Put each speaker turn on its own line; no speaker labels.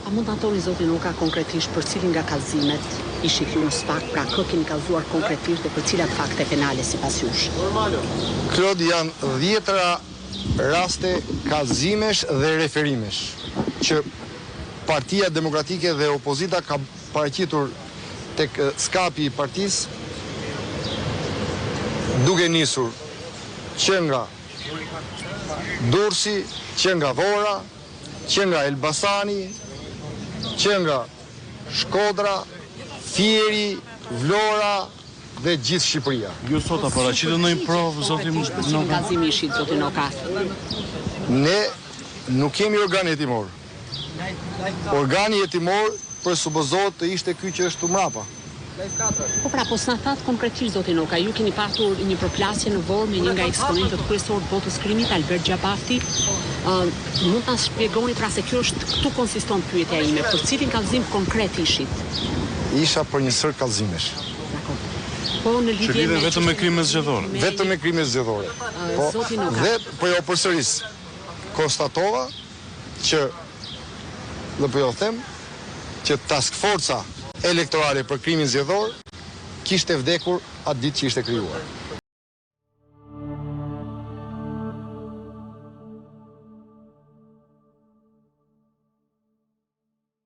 A mund të atoni zotin Oka konkretisht për cilin nga kallëzimet ishit ju në SPAK, pra kë keni kallëzuar konkretisht dhe për cilat fakte penale sipas jush?
Klod, janë 10 raste kallëzimesh dhe referimesh që Partia Demokratike dhe opozita ka paraqitur tek skapi i partisë, duke nisur që nga Durrësi, që nga Dhora, që nga Elbasani, që nga Shkodra, Fieri, Vlora dhe gjithë Shqipëria.
Ju sot a paraqitët ndonjë provë, zotin
Oka? Kallëzimi ishit zotin Oka.
Ne nuk kemi organ jetimor. Organi jetimor presupozohet të ishte ky që është tu mrapa.
Po pra, po s'na thatë konkretisht zotin Oka, ju keni pasur një përplasje në Vorë me një nga eksponentët kryesor të botës krimit, Albert Gjabafti. Mund ta shpjegoni pra se kjo është, këtu konsiston pyetja ime, për cilin kallëzim konkret ishit?
Isha për një sër kallëzimesh.
Po në lidhje
Që lidhe vetëm me krimet zgjedhore.
Vetëm me krimet zgjedhore. Po,
zotin Oka.
dhe po jo përsëris. Konstatova që dhe po jo them që task forca elektorale për krimin zgjedhor kishte vdekur atë ditë që ishte krijuar.